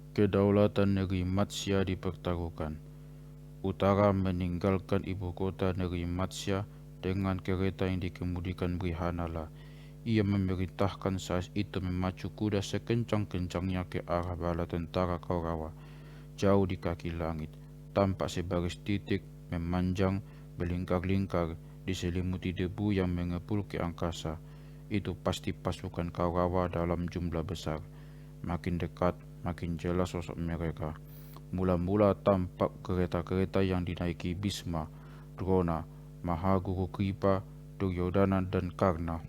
Kedaulatan negeri Matsya dipertaruhkan. Utara meninggalkan ibu kota negeri Matsya dengan kereta yang dikemudikan Brihanala. Ia memerintahkan saat itu memacu kuda sekencang-kencangnya ke arah bala tentara Kaurawa. Jauh di kaki langit, tampak sebaris titik memanjang, berlingkar-lingkar, diselimuti debu yang mengepul ke angkasa. Itu pasti pasukan Kaurawa dalam jumlah besar. Makin dekat, makin jelas sosok mereka. Mula-mula tampak kereta-kereta yang dinaiki Bhisma, Drona, Mahaguru Kripa, Duryodhana dan Karna.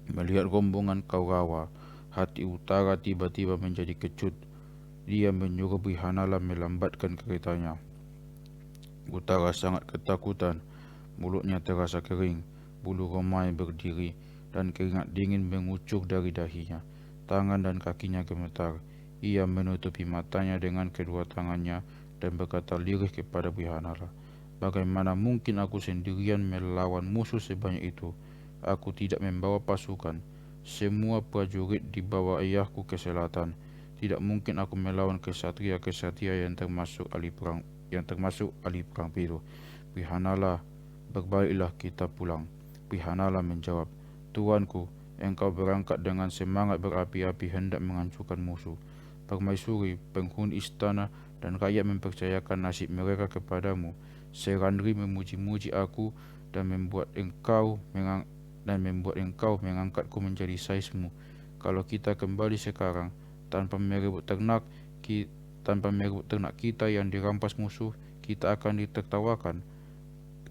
Melihat rombongan Kaurawa, hati Utara tiba-tiba menjadi kecut. Dia menyuruh Brihanala melambatkan keretanya. Utara sangat ketakutan, mulutnya terasa kering, bulu romai berdiri, dan keringat dingin mengucur dari dahinya. Tangan dan kakinya gemetar. Ia menutupi matanya dengan kedua tangannya dan berkata lirih kepada Brihanala, "Bagaimana mungkin aku sendirian melawan musuh sebanyak itu? Aku tidak membawa pasukan. Semua prajurit dibawa ayahku ke selatan. Tidak mungkin aku melawan kesatria-kesatria yang termasuk ahli perang biru." "Brihanala, berbaliklah kita pulang." Brihanala menjawab, "Tuanku, engkau berangkat dengan semangat berapi-api hendak menghancurkan musuh. Permaisuri, penghuni istana, dan rakyat mempercayakan nasib mereka kepadamu. Serandri memuji-muji aku dan membuat engkau mengangkatku menjadi saismu. Kalau kita kembali sekarang tanpa merebut ternak, kita yang dirampas musuh, kita akan ditertawakan.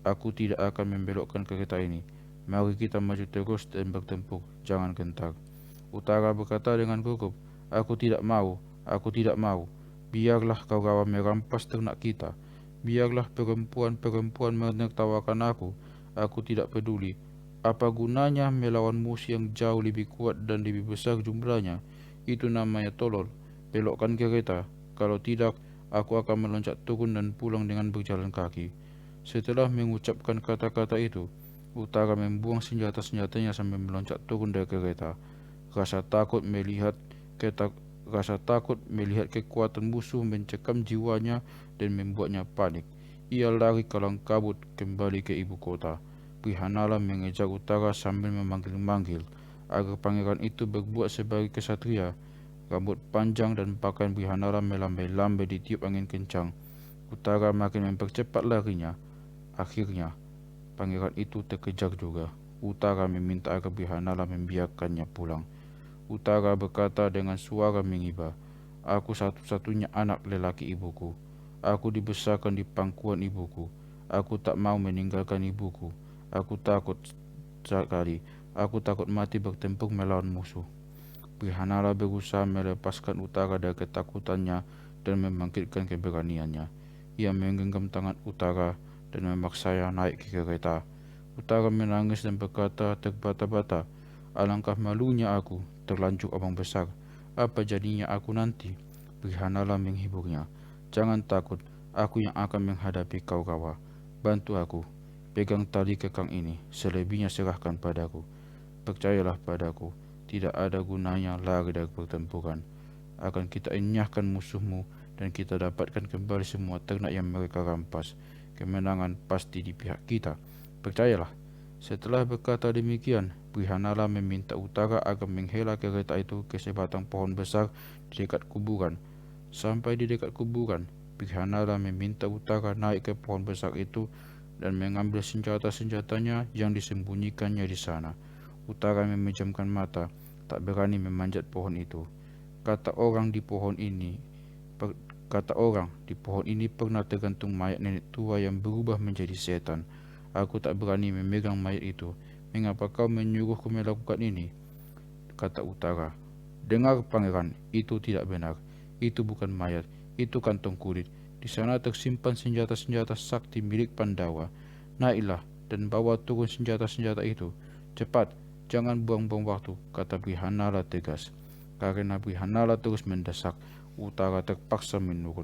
Aku tidak akan membelokkan kereta ini. Mari kita maju terus dan bertempur, jangan gentar." Utara berkata dengan gugup, "Aku tidak mau, aku tidak mau. Biarlah Kaurawa merampas ternak kita. Biarlah perempuan-perempuan menertawakan aku. Aku tidak peduli. Apa gunanya melawan musuh yang jauh lebih kuat dan lebih besar jumlahnya? Itu namanya tolol. Belokkan kereta. Kalau tidak, aku akan meloncat turun dan pulang dengan berjalan kaki." Setelah mengucapkan kata-kata itu, Utara membuang senjata-senjatanya sambil meloncat turun dari kereta. Rasa takut melihat Rasa takut melihat kekuatan musuh mencekam jiwanya dan membuatnya panik. Ia lari kalang kabut kembali ke ibu kota. Brihanala mengejar Utara sambil memanggil-manggil agar pangeran itu berbuat sebagai kesatria. Rambut panjang dan pakaian Brihanala melambai-lambai ditiup angin kencang. Utara makin mempercepat larinya. Akhirnya, pangeran itu terkejar juga. Utara meminta agar Brihanala membiarkannya pulang. Utara berkata dengan suara mengiba, "Aku satu-satunya anak lelaki ibuku. Aku dibesarkan di pangkuan ibuku. Aku tak mau meninggalkan ibuku. Aku takut sekali. Aku takut mati bertempur melawan musuh." Brihanala berusaha melepaskan Utara dari ketakutannya dan membangkitkan keberaniannya. Ia menggenggam tangan Utara dan memaksanya naik ke kereta. Utara menangis dan berkata terbata-bata, "Alangkah malunya aku, terlanjur omong besar. Apa jadinya aku nanti?" Brihanala menghiburnya, "Jangan takut, aku yang akan menghadapi Kaurawa. Bantu aku, pegang tali kekang ini, selebihnya serahkan padaku. Percayalah padaku, tidak ada gunanya lari dari pertempuran. Akan kita enyahkan musuhmu dan kita dapatkan kembali semua ternak yang mereka rampas. Kemenangan pasti di pihak kita. Percayalah." Setelah berkata demikian, Brihanala meminta Utara agar menghela kereta itu ke sebatang pohon besar di dekat kuburan. Sampai di dekat kuburan, Brihanala meminta Utara naik ke pohon besar itu dan mengambil senjata-senjatanya yang disembunyikannya di sana. Utara memejamkan mata, tak berani memanjat pohon itu. Kata orang di pohon ini, per, Kata orang di pohon ini pernah tergantung mayat nenek tua yang berubah menjadi setan. Aku tak berani memegang mayat itu. Mengapa kau menyuruhku melakukan ini? Kata Utara. "Dengar pangeran, itu tidak benar. Itu bukan mayat, itu kantong kulit. Di sana tersimpan senjata-senjata sakti milik Pandawa. Naiklah dan bawa turun senjata-senjata itu. Cepat, jangan buang-buang waktu," kata Brihanala tegas. Karena Brihanala terus mendesak, Utara terpaksa menurut.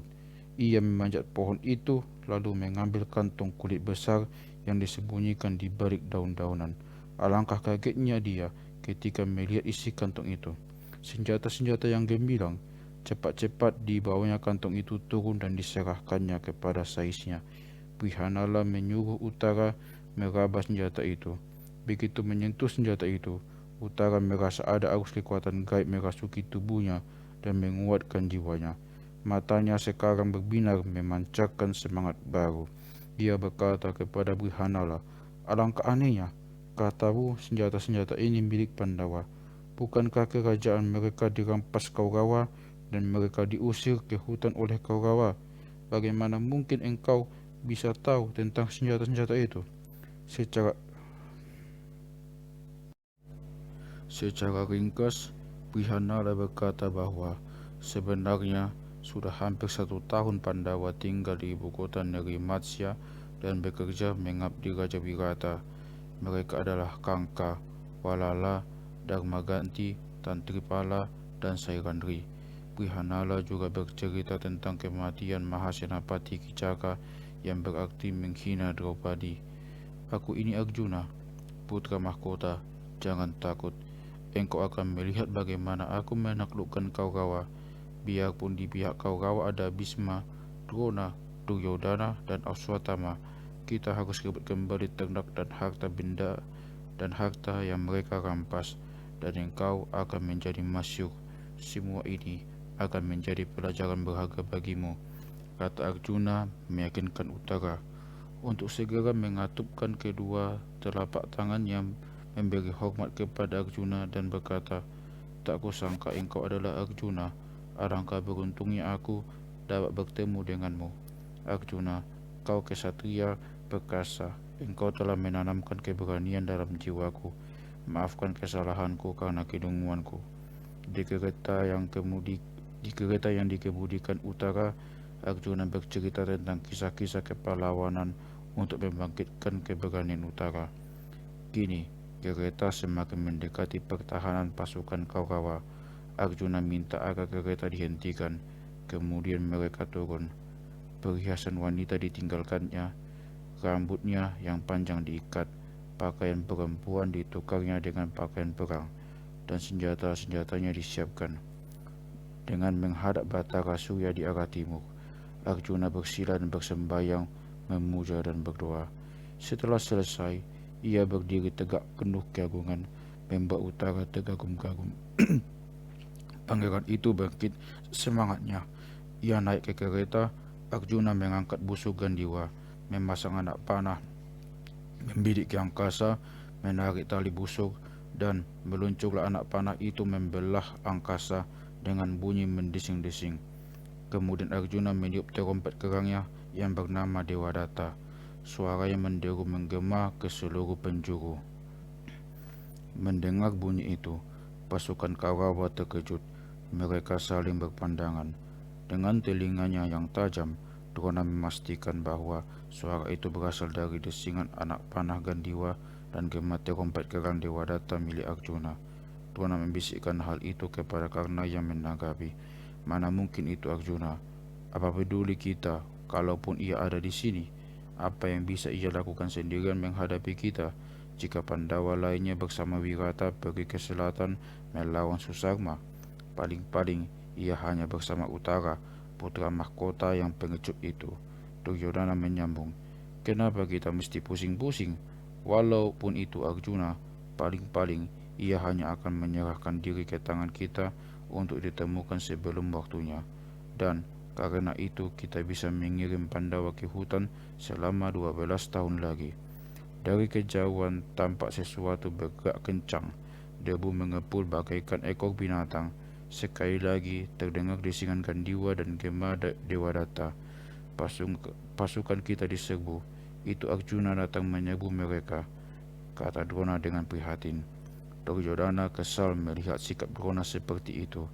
Ia memanjat pohon itu lalu mengambil kantong kulit besar yang disembunyikan di balik daun-daunan. Alangkah kagetnya dia ketika melihat isi kantong itu. Senjata-senjata yang gemilang, Cepat-cepat dibawanya kantong itu turun dan diserahkannya kepada saisnya. Prihanala menyuruh Utara meraba senjata itu. Begitu menyentuh senjata itu, Utara merasa ada arus kekuatan gaib merasuki tubuhnya dan menguatkan jiwanya. Matanya sekarang berbinar memancarkan semangat baru. Dia berkata kepada Brihanala, "Alangkah anehnya, katamu senjata-senjata ini milik Pandawa. Bukankah kerajaan mereka dirampas Kaurawa dan mereka diusir ke hutan oleh Kaurawa? Bagaimana mungkin engkau bisa tahu tentang senjata-senjata itu?" Secara ringkas, Brihanala berkata bahwa sebenarnya sudah hampir 1 tahun Pandawa tinggal di ibu kota negeri Matsya dan bekerja mengabdi Raja Wirata. Mereka adalah Kangka, Walala, Dharmaganti, Tantripala, dan Sairandri. Brihanala juga bercerita tentang kematian Mahasenapati Kicaka yang berarti menghina Draupadi. "Aku ini Arjuna, putra mahkota. Jangan takut. Engkau akan melihat bagaimana aku menaklukkan Kaurawa. Biarpun di pihak Kaurawa ada Bhisma, Drona, Duryodhana, dan Aswatthama, kita harus rebut kembali ternak dan harta benda dan harta yang mereka rampas, dan engkau akan menjadi masyhur. Semua ini akan menjadi pelajaran berharga bagimu," kata Arjuna meyakinkan Utara untuk segera mengatupkan kedua telapak tangannya, memberi hormat kepada Arjuna dan berkata, "Tak kusangka engkau adalah Arjuna. Alangkah beruntungnya aku dapat bertemu denganmu. Arjuna, kau kesatria perkasa. Engkau telah menanamkan keberanian dalam jiwaku. Maafkan kesalahanku karena kedunguanku." Di kereta yang dikemudikan Utara, Arjuna bercerita tentang kisah-kisah kepahlawanan untuk membangkitkan keberanian Utara. Kini, kereta semakin mendekati pertahanan pasukan Kaurawa. Arjuna minta agar kereta dihentikan. Kemudian mereka turun. Perhiasan wanita ditinggalkannya, rambutnya yang panjang diikat, pakaian perempuan ditukarnya dengan pakaian perang, dan senjata-senjatanya disiapkan. Dengan menghadap Batara Surya di arah timur, Arjuna bersila dan bersembayang, memuja dan berdoa. Setelah selesai, ia berdiri tegak penuh keagungan, membuat Utara tergagum-gagum. Pangeran itu bangkit semangatnya. Ia naik ke kereta. Arjuna mengangkat busuk Gandiwa, memasang anak panah, membidik ke angkasa, menarik tali busuk, dan meluncurlah anak panah itu membelah angkasa dengan bunyi mendesing-desing. Kemudian Arjuna meniup terompet kerangnya yang bernama Dewadatta. Suaranya menderu menggema ke seluruh penjuru. Mendengar bunyi itu, pasukan Kaurawa terkejut. Mereka saling berpandangan. Dengan telinganya yang tajam, Drona memastikan bahwa suara itu berasal dari desingan anak panah Gandiwa dan gema terompet kerang Dewadatta milik Arjuna. Drona membisikkan hal itu kepada Karna yang menanggapi, "Mana mungkin itu Arjuna? Apa peduli kita kalaupun ia ada di sini? Apa yang bisa ia lakukan sendirian menghadapi kita? Jika Pandawa lainnya bersama Wirata pergi ke selatan melawan Susarma, paling-paling ia hanya bersama Utara, putra mahkota yang pengecut itu." Duryodhana menyambung, "Kenapa kita mesti pusing-pusing? Walaupun itu Arjuna, paling-paling ia hanya akan menyerahkan diri ke tangan kita untuk ditemukan sebelum waktunya. Dan karena itu kita bisa mengirim Pandawa ke hutan selama 12 tahun lagi." Dari kejauhan tampak sesuatu bergerak kencang. Debu mengepul bagaikan ekor binatang. Sekali lagi terdengar desingan Gandiwa dan gema Dewadatta. Pasukan kita diserbu. Itu Arjuna datang menyerbu mereka," kata Drona dengan prihatin. Duryodhana kesal melihat sikap Drona seperti itu.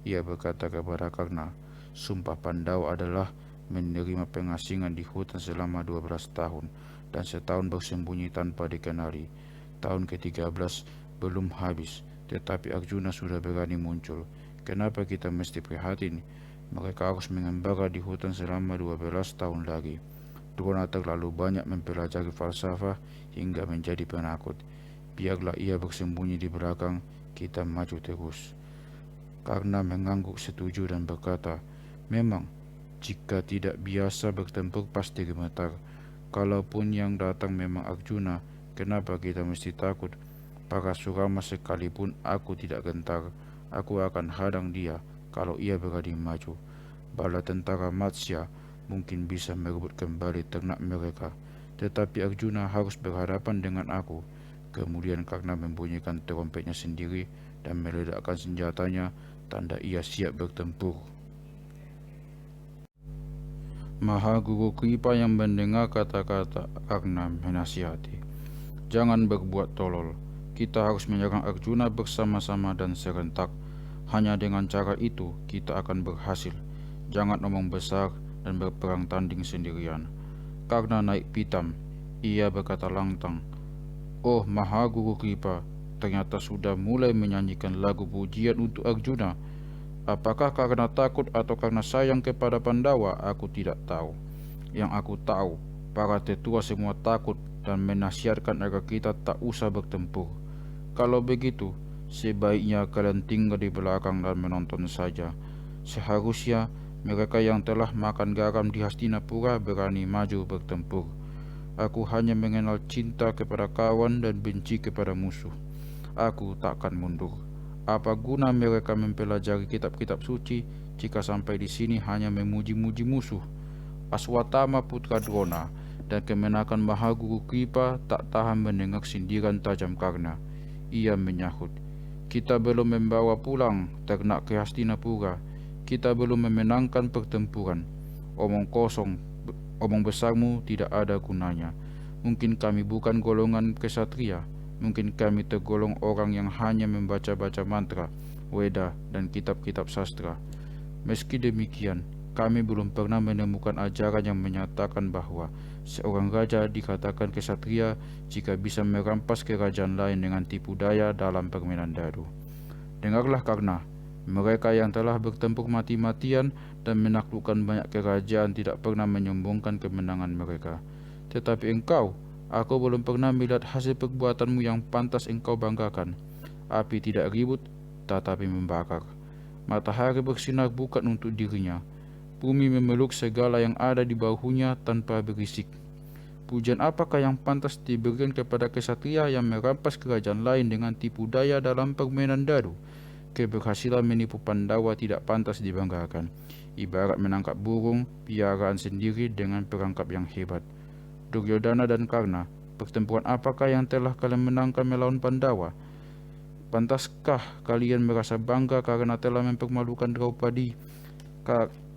Ia berkata kepada Karna, "Sumpah Pandawa adalah menerima pengasingan di hutan selama 12 tahun dan setahun bersembunyi tanpa dikenali. Tahun ke-13 belum habis, tetapi Arjuna sudah berani muncul. Kenapa kita mesti prihatin? Mereka harus mengembara di hutan selama 12 tahun lagi." Drona terlalu banyak mempelajari falsafah hingga menjadi penakut. Biarlah ia bersembunyi di belakang, kita maju terus. Karna mengangguk setuju dan berkata, "Memang, jika tidak biasa bertempur pasti gemetar. Kalaupun yang datang memang Arjuna, kenapa kita mesti takut? Parasurama sekalipun aku tidak gentar. Aku akan hadang dia kalau ia berani maju. Bala tentara Matsya mungkin bisa merebut kembali ternak mereka, tetapi Arjuna harus berhadapan dengan aku." Kemudian karena membunyikan trompetnya sendiri dan meledakkan senjatanya, tanda ia siap bertempur. Mahaguru Kripa yang mendengar kata-kata Karna menasihati, "Jangan berbuat tolol. Kita harus menyerang Arjuna bersama-sama dan serentak. Hanya dengan cara itu kita akan berhasil. Jangan omong besar dan berperang tanding sendirian." Karna naik pitam. Ia berkata lantang, "Oh Mahaguru Kripa, ternyata sudah mulai menyanyikan lagu pujian untuk Arjuna. Apakah karena takut atau karena sayang kepada Pandawa? Aku tidak tahu. Yang aku tahu, para tetua semua takut dan menasihatkan agar kita tak usah bertempur. Kalau begitu, sebaiknya kalian tinggal di belakang dan menonton saja. Seharusnya mereka yang telah makan garam di Hastinapura berani maju bertempur. Aku hanya mengenal cinta kepada kawan dan benci kepada musuh. Aku takkan mundur. Apa guna mereka mempelajari kitab-kitab suci jika sampai di sini hanya memuji-muji musuh?" Aswatama putra Drona dan kemenakan Mahaguru Kripa tak tahan mendengar sindiran tajam Karna. Ia menyahut, "Kita belum membawa pulang ternak ke Hastinapura. Kita belum memenangkan pertempuran. Omong kosong, omong besarmu tidak ada gunanya. Mungkin kami bukan golongan kesatria. Mungkin kami tergolong orang yang hanya membaca-baca mantra, Weda, dan kitab-kitab sastra. Meski demikian, kami belum pernah menemukan ajaran yang menyatakan bahwa seorang raja dikatakan kesatria jika bisa merampas kerajaan lain dengan tipu daya dalam permainan dadu. Dengarlah Karna, mereka yang telah bertempur mati-matian dan menaklukkan banyak kerajaan tidak pernah menyombongkan kemenangan mereka. Tetapi engkau, aku belum pernah melihat hasil perbuatanmu yang pantas engkau banggakan. Api tidak ribut, tetapi membakar. Matahari bersinar bukan untuk dirinya. Bumi memeluk segala yang ada di bahunya tanpa berisik. Pujian apakah yang pantas diberikan kepada kesatria yang merampas kerajaan lain dengan tipu daya dalam permainan dadu? Keberhasilan menipu Pandawa tidak pantas dibanggakan. Ibarat menangkap burung piaraan sendiri dengan perangkap yang hebat. Duryodhana dan Karna, pertempuran apakah yang telah kalian menangkan melawan Pandawa? Pantaskah kalian merasa bangga karena telah mempermalukan Draupadi?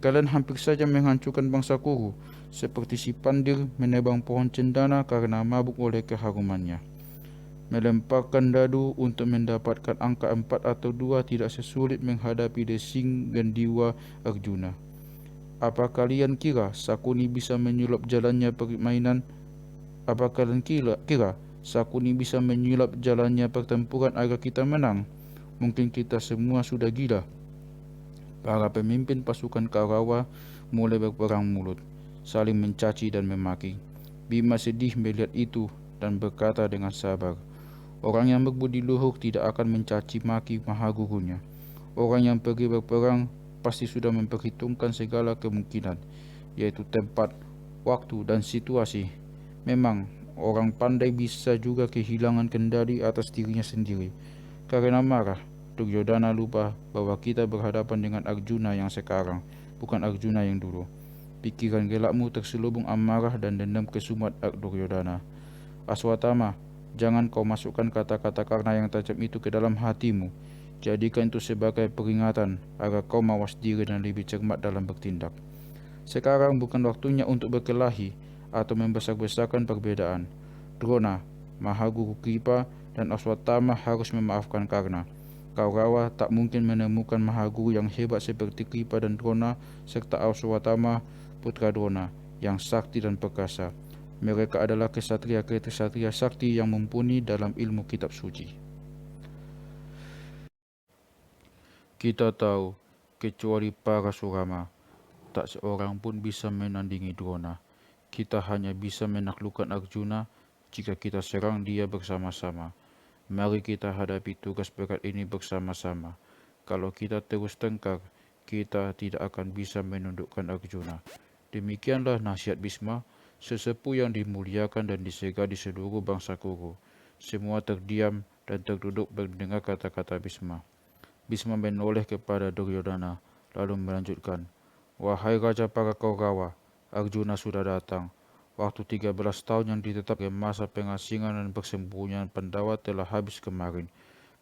Kalian hampir saja menghancurkan bangsa Kuru, seperti si Pandir menebang pohon cendana karena mabuk oleh keharumannya. Melemparkan dadu untuk mendapatkan angka 4 atau 2 tidak sesulit menghadapi desing Gandiwa Arjuna. Apa kalian kira Sakuni bisa menyulap jalannya permainan? Apa kalian kira Sakuni bisa menyulap jalannya pertempuran agar kita menang? Mungkin kita semua sudah gila. Para pemimpin pasukan Kaurawa mulai berperang mulut, saling mencaci dan memaki. Bima sedih melihat itu dan berkata dengan sabar, "Orang yang berbudi luhur tidak akan mencaci maki mahagurunya. Orang yang pergi berperang pasti sudah memperhitungkan segala kemungkinan, yaitu tempat, waktu, dan situasi. Memang, orang pandai bisa juga kehilangan kendali atas dirinya sendiri. Karena marah, Duryodhana lupa bahwa kita berhadapan dengan Arjuna yang sekarang, bukan Arjuna yang dulu. Pikiran gelapmu terselubung amarah dan dendam kesumat Duryodhana. Aswatama, jangan kau masukkan kata-kata Karna yang tajam itu ke dalam hatimu. Jadikan itu sebagai peringatan agar kau mawas diri dan lebih cermat dalam bertindak. Sekarang bukan waktunya untuk berkelahi atau membesar-besarkan perbedaan. Drona, Mahaguru Kripa, dan Aswatthama harus memaafkan Karna. Kaurawa tak mungkin menemukan Mahaguru yang hebat seperti Kripa dan Drona serta Aswatthama putra Drona yang sakti dan perkasa. Mereka adalah kesatria-kesatria sakti yang mumpuni dalam ilmu kitab suci. Kita tahu, kecuali Parasurama, tak seorang pun bisa menandingi Drona. Kita hanya bisa menaklukkan Arjuna jika kita serang dia bersama-sama. Mari kita hadapi tugas berat ini bersama-sama. Kalau kita terus tengkar, kita tidak akan bisa menundukkan Arjuna. Demikianlah nasihat Bhisma, sesepuh yang dimuliakan dan disegah di seluruh bangsa Kuru. Semua terdiam dan terduduk mendengar kata-kata Bhisma. Bhisma menoleh kepada Duryodhana, lalu melanjutkan, "Wahai Raja para Kaurawa, Arjuna sudah datang. Waktu 13 tahun yang ditetapkan masa pengasingan dan persembunyian Pandawa telah habis kemarin.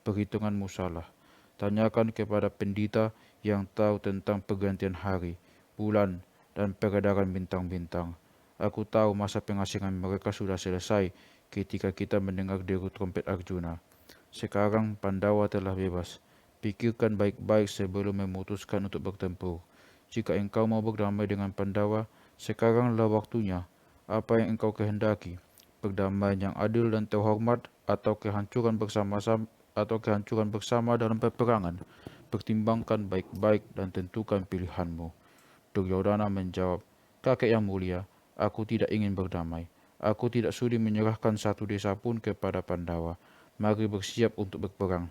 Perhitunganmu salah. Tanyakan kepada pendita yang tahu tentang pergantian hari, bulan, dan peredaran bintang-bintang. Aku tahu masa pengasingan mereka sudah selesai ketika kita mendengar deru trompet Arjuna. Sekarang Pandawa telah bebas. Pikirkan baik-baik sebelum memutuskan untuk bertempur. Jika engkau mau berdamai dengan Pandawa, sekaranglah waktunya. Apa yang engkau kehendaki? Perdamaian yang adil dan terhormat atau kehancuran bersama dalam peperangan? Pertimbangkan baik-baik dan tentukan pilihanmu." Duryodhana menjawab, "Kakek yang mulia, aku tidak ingin berdamai. Aku tidak sudi menyerahkan satu desa pun kepada Pandawa. Mari bersiap untuk berperang."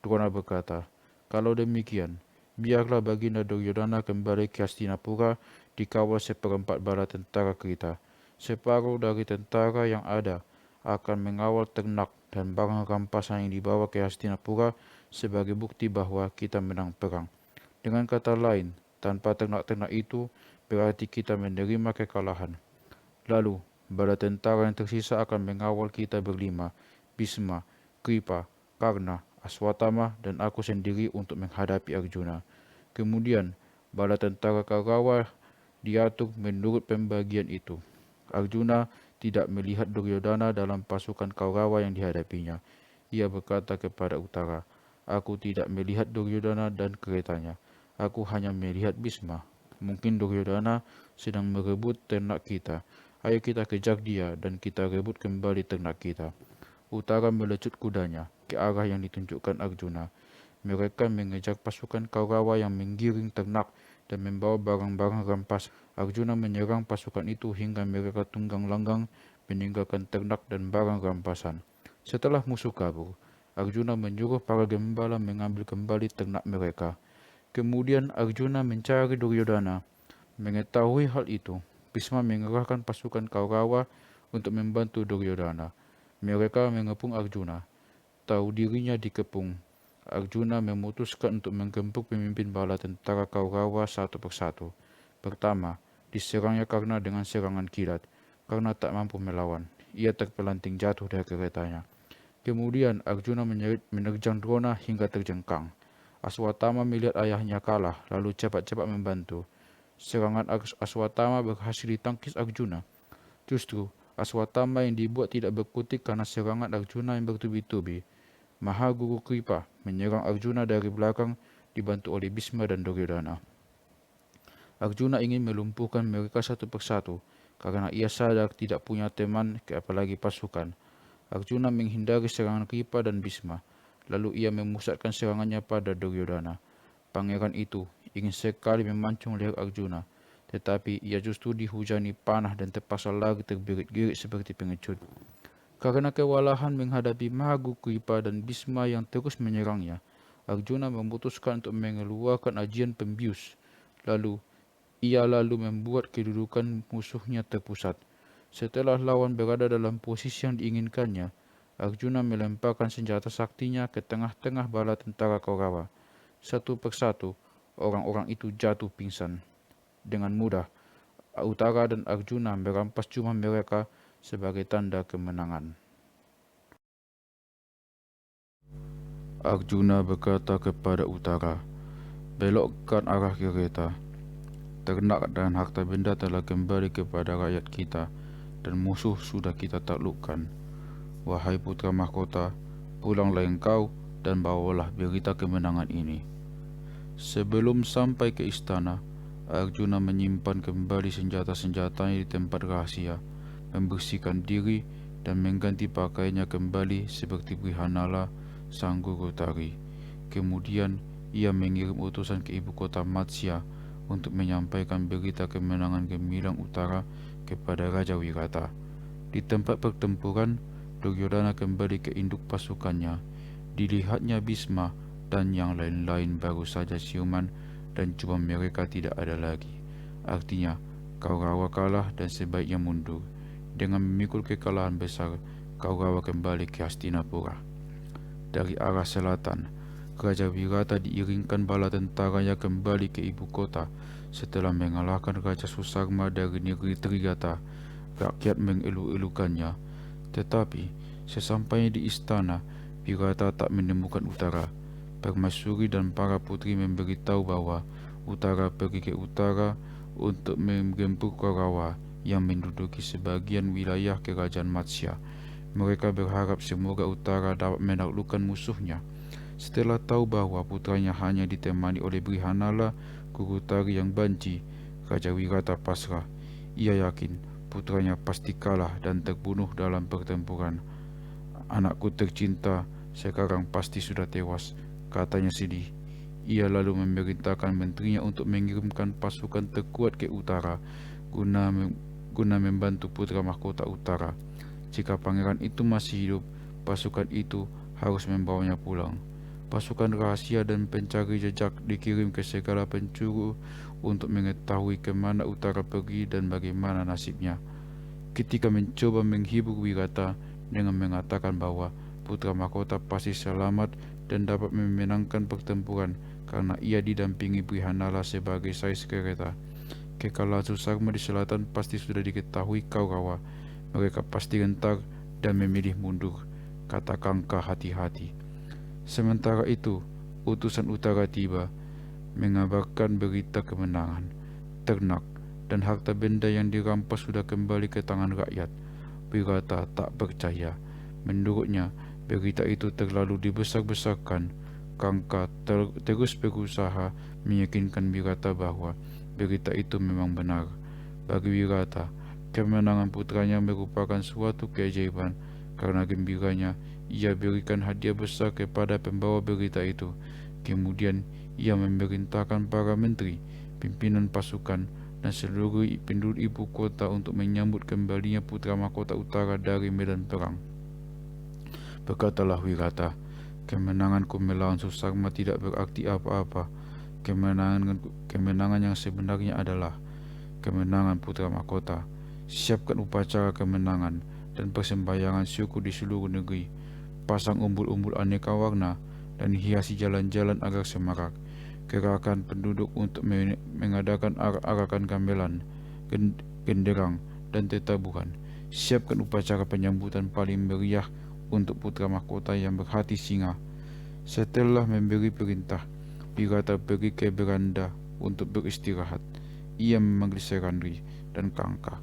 Drona berkata, "Kalau demikian, biarlah Baginda Duryodhana kembali ke Hastinapura dikawal seperempat bala tentara kita. Separuh dari tentara yang ada akan mengawal ternak dan barang rampasan yang dibawa ke Hastinapura sebagai bukti bahwa kita menang perang. Dengan kata lain, tanpa ternak-ternak itu berarti kita menerima kekalahan. Lalu, bala tentara yang tersisa akan mengawal kita berlima, Bhisma, Kripa, Karna, Aswatthama, dan aku sendiri untuk menghadapi Arjuna. Kemudian, bala tentara Kaurawa diatur menurut pembagian itu. Arjuna tidak melihat Duryodhana dalam pasukan Kaurawa yang dihadapinya. Ia berkata kepada utara, "Aku tidak melihat Duryodhana dan keretanya. Aku hanya melihat Bhisma. Mungkin Duryodhana sedang merebut ternak kita. Ayo kita kejar dia dan kita rebut kembali ternak kita." Utara melecut kudanya ke arah yang ditunjukkan Arjuna. Mereka mengejar pasukan Kaurawa yang menggiring ternak dan membawa barang-barang rampas. Arjuna menyerang pasukan itu hingga mereka tunggang langgang meninggalkan ternak dan barang rampasan. Setelah musuh kabur, Arjuna menyuruh para gembala mengambil kembali ternak mereka. Kemudian Arjuna mencari Duryodhana. Mengetahui hal itu, Bhisma mengerahkan pasukan Kaurawa untuk membantu Duryodhana. Mereka mengepung Arjuna. Tahu dirinya dikepung, Arjuna memutuskan untuk menggempur pemimpin bala tentara Kaurawa satu persatu. Pertama, diserangnya Karna dengan serangan kilat. Karna tak mampu melawan. Ia terpelanting jatuh dari keretanya. Kemudian Arjuna menerjang Drona hingga terjengkang. Aswatthama melihat ayahnya kalah, lalu cepat-cepat membantu. Serangan Aswatthama berhasil ditangkis Arjuna. Justru, Aswatthama yang dibuat tidak berkutik karena serangan Arjuna yang bertubi-tubi. Mahaguru Kripa menyerang Arjuna dari belakang dibantu oleh Bhisma dan Duryodhana. Arjuna ingin melumpuhkan mereka satu persatu karena ia sadar tidak punya teman apalagi pasukan. Arjuna menghindari serangan Kripa dan Bhisma, lalu ia memusatkan serangannya pada Duryodhana. Pangeran itu ingin sekali memancung leher Arjuna, tetapi ia justru dihujani panah dan terpaksa lari terbirit-girit seperti pengecut. Karena kewalahan menghadapi Mahaguru Kripa dan Bhisma yang terus menyerangnya, Arjuna memutuskan untuk mengeluarkan ajian pembius. Ia lalu membuat kedudukan musuhnya terpusat. Setelah lawan berada dalam posisi yang diinginkannya, Arjuna melemparkan senjata saktinya ke tengah-tengah bala tentara Kaurawa. Satu persatu, orang-orang itu jatuh pingsan. Dengan mudah, Utara dan Arjuna merampas cuma mereka sebagai tanda kemenangan. Arjuna berkata kepada Utara, "Belokkan arah kereta. Ternak dan harta benda telah kembali kepada rakyat kita dan musuh sudah kita taklukkan. Wahai putra mahkota, pulanglah engkau dan bawalah berita kemenangan ini." Sebelum sampai ke istana, Arjuna menyimpan kembali senjata-senjatanya di tempat rahasia, membersihkan diri dan mengganti pakaiannya kembali seperti Brihanala, sang guru tari. Kemudian ia mengirim utusan ke ibu kota Matsya untuk menyampaikan berita kemenangan gemilang utara kepada Raja Wirata. Di tempat pertempuran, Duryodhana kembali ke induk pasukannya. Dilihatnya Bhisma dan yang lain-lain baru saja siuman dan cuma mereka tidak ada lagi. Artinya, Kaurawa kalah dan sebaiknya mundur. Dengan memikul kekalahan besar, Kaurawa kembali ke Hastinapura. Dari arah selatan, Raja Wirata diiringkan bala tentaranya kembali ke ibu kota setelah mengalahkan Raja Susarma dari negeri Trigata. Rakyat mengeluh-elukannya, tetapi sesampainya di istana, Wirata tak menemukan utara. Permaisuri dan para putri memberitahu bahwa utara pergi ke utara untuk menggempur Kaurawa yang menduduki sebagian wilayah kerajaan Matsya. Mereka berharap semoga utara dapat menaklukkan musuhnya. Setelah tahu bahwa putranya hanya ditemani oleh Brihanala, guru tari yang banci, Raja Wirata pasrah. Ia yakin putranya pasti kalah dan terbunuh dalam pertempuran. Anakku tercinta sekarang pasti sudah tewas, katanya sedih. Ia lalu memerintahkan menterinya untuk mengirimkan pasukan terkuat ke utara guna membantu putra mahkota utara. Jika pangeran itu masih hidup, pasukan itu harus membawanya pulang. Pasukan rahasia dan pencari jejak dikirim ke segala penjuru untuk mengetahui kemana utara pergi dan bagaimana nasibnya. Ketika mencoba menghibur Wirata dengan mengatakan bahwa putra mahkota pasti selamat dan dapat memenangkan pertempuran karena ia didampingi Brihanala sebagai sais kereta. Kekalahan Susarma di selatan pasti sudah diketahui Kaurawa. Mereka pasti gentar dan memilih mundur, kata Kangka hati-hati. Sementara itu, utusan utara tiba, mengabarkan berita kemenangan. Ternak dan harta benda yang dirampas sudah kembali ke tangan rakyat. Wirata tak percaya. Menurutnya, berita itu terlalu dibesar-besarkan. Kangka terus berusaha meyakinkan Wirata bahwa berita itu memang benar. Bagi Wirata, kemenangan putranya merupakan suatu keajaiban. Karena gembiranya, ia berikan hadiah besar kepada pembawa berita itu. Kemudian, ia memerintahkan para menteri, pimpinan pasukan, dan seluruh penduduk ibu kota untuk menyambut kembalinya putra mahkota utara dari medan perang. Berkatalah Wirata, kemenanganku melawan Susarma tidak berarti apa-apa. Kemenangan yang sebenarnya adalah kemenangan putra mahkota. Siapkan upacara kemenangan dan persembahyangan syukur di seluruh negeri. Pasang umbul-umbul aneka warna dan hiasi jalan-jalan agar semarak. Kerahkan penduduk untuk mengadakan arak-arakan gamelan, genderang, dan tetabuhan. Siapkan upacara penyambutan paling meriah untuk putra mahkota yang berhati singa. Setelah memberi perintah, Wirata pergi ke beranda untuk beristirahat. Ia memanggil Serandri dan Kangka.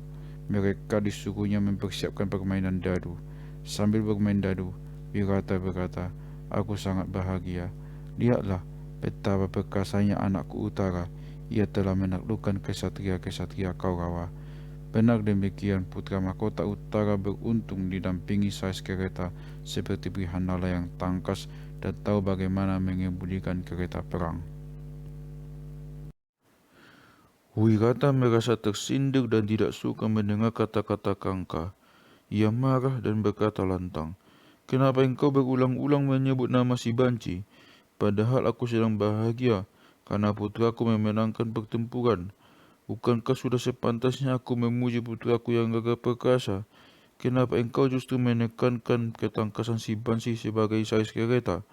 Mereka disuruhnya mempersiapkan permainan dadu. Sambil bermain dadu, Wirata berkata, "Aku sangat bahagia. Lihatlah betapa perkasanya anakku utara. Ia telah menaklukkan kesatria-kesatria Kaurawa." Benar demikian, putra mahkota utara beruntung didampingi sais kereta seperti Brihanala yang tangkas dan tahu bagaimana mengemudikan kereta perang. Wirata merasa tersindir dan tidak suka mendengar kata-kata Kangka. Ia marah dan berkata lantang, "Kenapa engkau berulang-ulang menyebut nama si Banci? Padahal aku sedang bahagia karena putraku memenangkan pertempuran. Bukankah sudah sepantasnya aku memuji putraku yang gagah perkasa? Kenapa engkau justru menekankan ketangkasan si Banci sebagai sais kereta?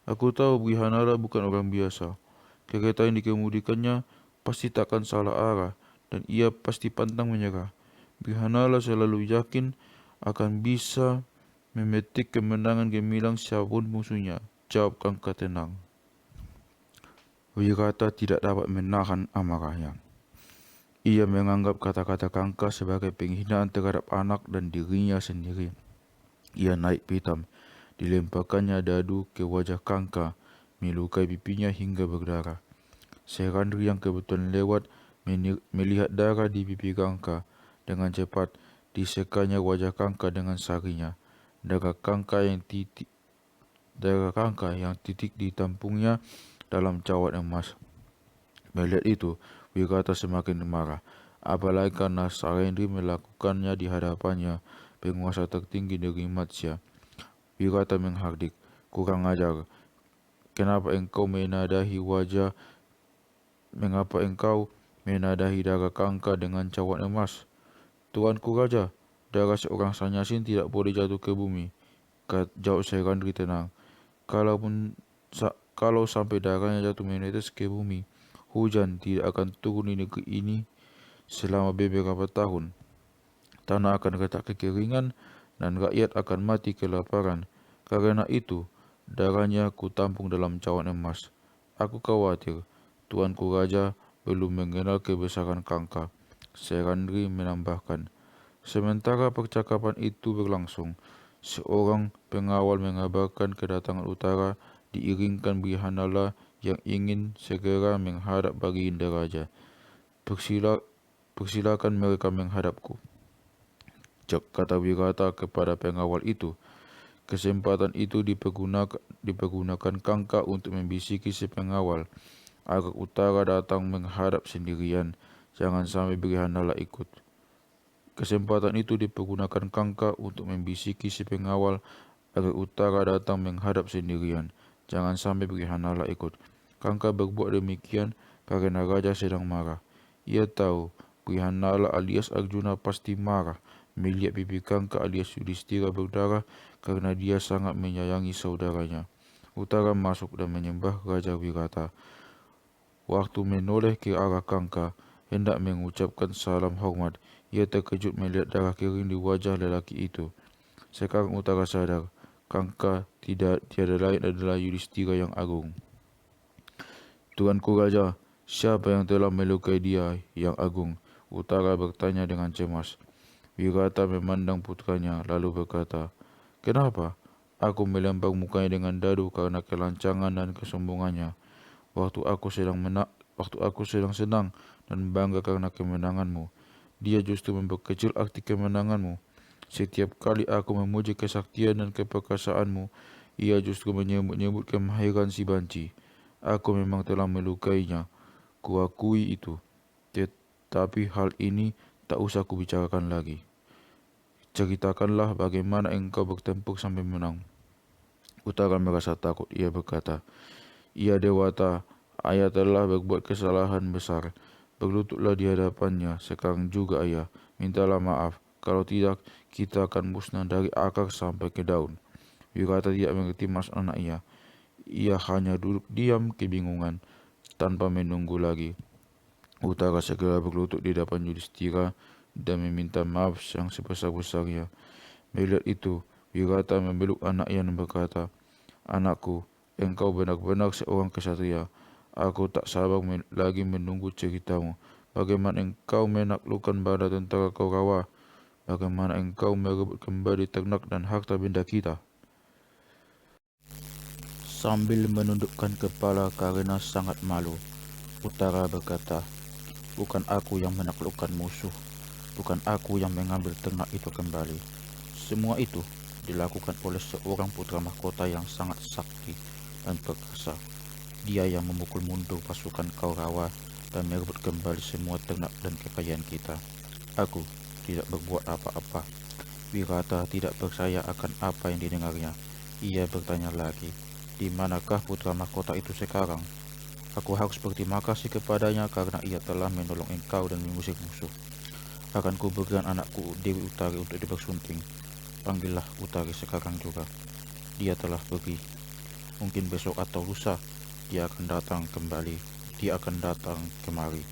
Aku tahu Brihanala bukan orang biasa. Kereta yang dikemudikannya pasti takkan salah arah dan ia pasti pantang menyerah. Brihanala selalu yakin akan bisa memetik kemenangan gemilang siapapun musuhnya," jawab Kangka tenang. Wirata tidak dapat menahan amarahnya. Ia menganggap kata-kata Kangka sebagai penghinaan terhadap anak dan dirinya sendiri. Ia naik pitam, dilemparkannya dadu ke wajah Kangka, melukai pipinya hingga berdarah. Serandri yang kebetulan lewat melihat darah di pipi Kangka. Dengan cepat disekanya wajah Kangka dengan sarinya. Darah Kangka yang titik ditampungnya dalam cawat emas. Melihat itu, Wirata semakin marah, apalagi karena Serandri melakukannya di hadapannya, penguasa tertinggi negeri Matsya. Wirata menghardik, "Kurang ajar, Kenapa engkau menadahi wajah Mengapa engkau menadahi darah Kangka dengan cawan emas? Tuanku Raja, darah seorang sanyasin tidak boleh jatuh ke bumi. Jawab Syekh tenang. Kalau sampai darahnya jatuh menetes ke bumi, hujan tidak akan turun di negeri ini selama beberapa tahun. Tanah akan retak kekeringan dan rakyat akan mati kelaparan. Karena itu, darahnya ku tampung dalam cawan emas. Aku khawatir Tuanku Raja belum mengenal kebesaran Kangka. Serandri menambahkan. Sementara percakapan itu berlangsung, seorang pengawal mengabarkan kedatangan utara diiringkan Brihanala yang ingin segera menghadap Baginda Raja. Persilakan mereka menghadapku, kata Wirata kepada pengawal itu. Kesempatan itu dipergunakan Kangka untuk membisiki si pengawal agar utara datang menghadap sendirian, jangan sampai Brihanala ikut. Kesempatan itu dipergunakan Kangka untuk membisiki si pengawal agar utara datang menghadap sendirian, jangan sampai Brihanala ikut. Kangka berbuat demikian karena raja sedang marah. Ia tahu Brihanala alias Arjuna pasti marah melihat pipi Kangka alias Yudhistira berdarah karena dia sangat menyayangi saudaranya. Utara masuk dan menyembah Raja Wirata. Waktu menoleh ke arah Kangka, hendak mengucapkan salam hormat, ia terkejut melihat darah kering di wajah lelaki itu. Sekarang Utara sadar, Kangka tiada lain adalah Yudhistira yang agung. Tuanku Raja, siapa yang telah melukai dia yang agung? Utara bertanya dengan cemas. Wirata memandang putranya lalu berkata, kenapa? Aku melempar mukanya dengan dadu karena kelancangan dan kesombongannya. Waktu aku sedang senang dan bangga karena kemenanganmu, dia justru memperkecil arti kemenanganmu. Setiap kali aku memuji kesaktian dan keperkasaanmu, ia justru menyebut-nyebut kemahiran si banci. Aku memang telah melukainya, kuakui itu. Tetapi hal ini tak usah kubicarakan lagi. Ceritakanlah bagaimana engkau bertempur sampai menang. Utara merasa takut, ia berkata, ia Dewata, ayah telah berbuat kesalahan besar. Berlututlah di hadapannya sekarang juga ayah. Mintalah maaf, kalau tidak kita akan musnah dari akar sampai ke daun. Wirata tidak mengerti maksud anaknya. Ia hanya duduk diam kebingungan tanpa menunggu lagi. Utara segera berlutut di depan Yudhistira dan meminta maaf yang sebesar-besarnya. Melihat itu, Wirata memeluk anaknya dan berkata, anakku, engkau benar-benar seorang kesatria. Aku tak sabar lagi menunggu ceritamu. Bagaimana engkau menaklukkan bala tentara Kaurawa? Bagaimana engkau merebut kembali ternak dan harta benda kita? Sambil menundukkan kepala karena sangat malu, Utara berkata, bukan aku yang menaklukkan musuh. Bukan aku yang mengambil ternak itu kembali. Semua itu dilakukan oleh seorang putra mahkota yang sangat sakti dan perkasa. Dia yang memukul mundur pasukan Kaurawa dan merebut kembali semua ternak dan kekayaan kita. Aku tidak berbuat apa-apa. Wirata tidak percaya akan apa yang didengarnya. Ia bertanya lagi, di manakah putra mahkota itu sekarang? Aku harus berterima kasih kepadanya karena ia telah menolong engkau dan mengusir musuh. Akan kuberikan anakku Dewi Utari untuk dibersunting. Panggillah Utari sekarang juga. Dia telah pergi. Mungkin besok atau lusa dia akan datang kembali. Dia akan datang kemari,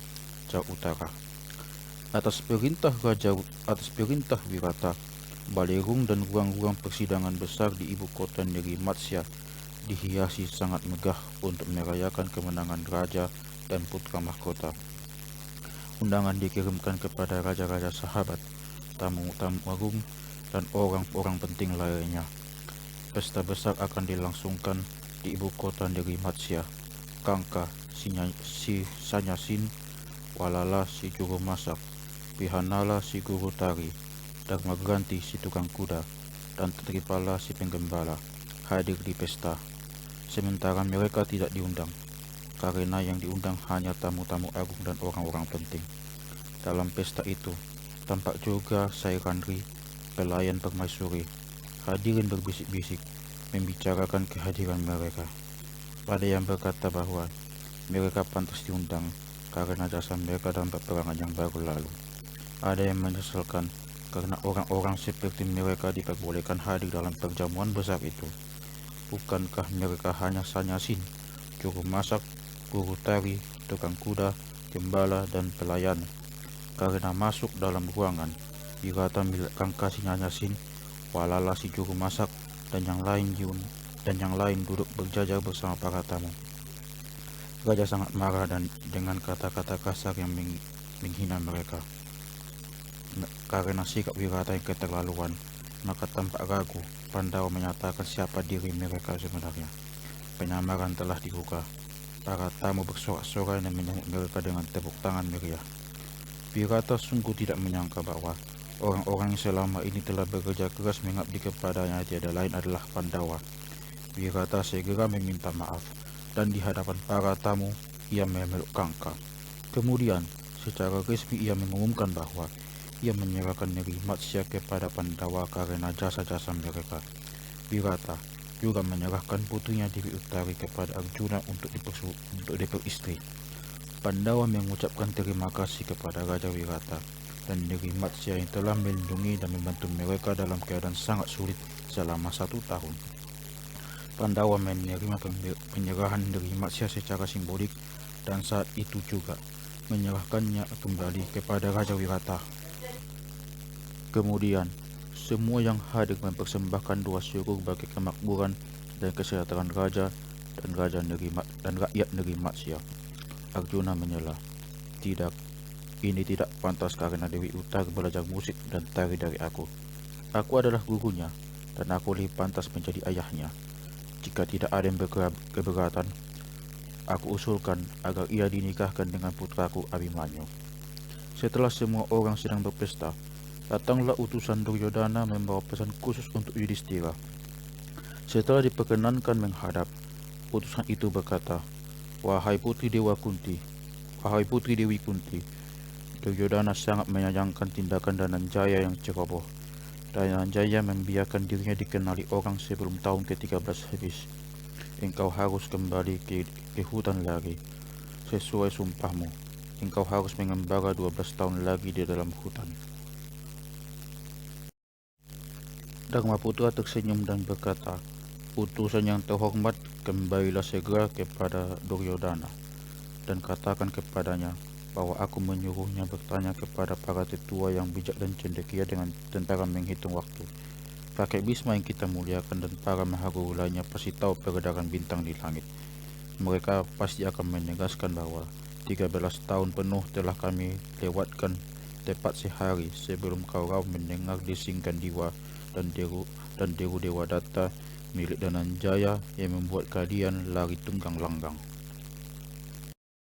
jawab Utara. Atas perintah Wirata, balerung dan ruang-ruang persidangan besar di ibu kota negeri Matsya dihiasi sangat megah untuk merayakan kemenangan raja dan putra mahkota. Undangan dikirimkan kepada raja-raja sahabat, tamu-tamu agung, dan orang-orang penting lainnya. Pesta besar akan dilangsungkan di ibu kota negeri Matsya. Kangka si Sanyasin, Walala si juru masak, Brihanala si guru tari, Dharmagranti si tukang kuda, dan Tripala si penggembala hadir di pesta. Sementara mereka tidak diundang, karena yang diundang hanya tamu-tamu agung dan orang-orang penting. Dalam pesta itu, tampak juga Sairandri, pelayan permaisuri, hadirin berbisik-bisik, membicarakan kehadiran mereka. Ada yang berkata bahwa mereka pantas diundang karena jasa mereka dalam peperangan yang baru lalu. Ada yang menyesalkan karena orang-orang seperti mereka diperbolehkan hadir dalam perjamuan besar itu. Bukankah mereka hanya sanyasin, juru masak, guru tari, tukang kuda, gembala, dan pelayan? Karena masuk dalam ruangan, Wirata melihat Kangka si Nyanyasin, Walala si juru masak, dan yang lain duduk berjajar bersama para tamu. Raja sangat marah dan dengan kata-kata kasar yang menghina mereka. Karena sikap Wirata yang keterlaluan, maka tanpa ragu Pandawa menyatakan siapa diri mereka sebenarnya. Penyamaran telah dibuka. Para tamu bersorak-sorai dan menyambut mereka dengan tepuk tangan meriah. Wirata sungguh tidak menyangka bahwa orang-orang yang selama ini telah bekerja keras mengabdi kepadanya tiada lain adalah Pandawa. Wirata segera meminta maaf, dan di hadapan para tamu ia memeluk Kangka. Kemudian, secara resmi ia mengumumkan bahwa ia menyerahkan negeri Matsya kepada Pandawa karena jasa-jasa mereka. Wirata juga menyerahkan putrinya Dewi Utari kepada Arjuna untuk diperistri. Pandawa mengucapkan terima kasih kepada Raja Wirata dan negeri Matsya yang telah melindungi dan membantu mereka dalam keadaan sangat sulit selama 1 tahun. Pandawa menerima penyerahan negeri Matsya secara simbolik dan saat itu juga menyerahkannya kembali kepada Raja Wirata. Kemudian, semua yang hadir mempersembahkan doa syukur bagi kemakmuran dan kesejahteraan raja dan rakyat negeri Matsya. Arjuna menyela, "Tidak, ini tidak pantas karena Dewi Utari belajar musik dan tari dari aku. Aku adalah gurunya dan aku lebih pantas menjadi ayahnya. Jika tidak ada yang keberatan, aku usulkan agar ia dinikahkan dengan putraku Abimanyu." Setelah semua orang sedang berpesta, datanglah utusan Duryodhana membawa pesan khusus untuk Yudhistira. Setelah diperkenankan menghadap, utusan itu berkata, Wahai putri Dewi Kunti, Duryodhana sangat menyayangkan tindakan Dananjaya yang ceroboh. Dananjaya membiarkan dirinya dikenali orang sebelum tahun ke-13 habis. Engkau harus kembali ke hutan lagi. Sesuai sumpahmu, engkau harus mengembara 12 tahun lagi di dalam hutan. Dharmaputra tersenyum dan berkata, "Utusan yang terhormat, kembalilah segera kepada Duryodhana dan katakan kepadanya bahwa aku menyuruhnya bertanya kepada para tetua yang bijak dan cendekia dengan tentara menghitung waktu. Kakek Bisma yang kita muliakan dan para mahaguru lainnya pasti tahu peredaran bintang di langit. Mereka pasti akan menegaskan bahwa 13 tahun penuh telah kami lewatkan tepat sehari sebelum kau mendengar desing Gandiwa dan deru Dewa Datta milik Dananjaya yang membuat kalian lari tunggang langgang."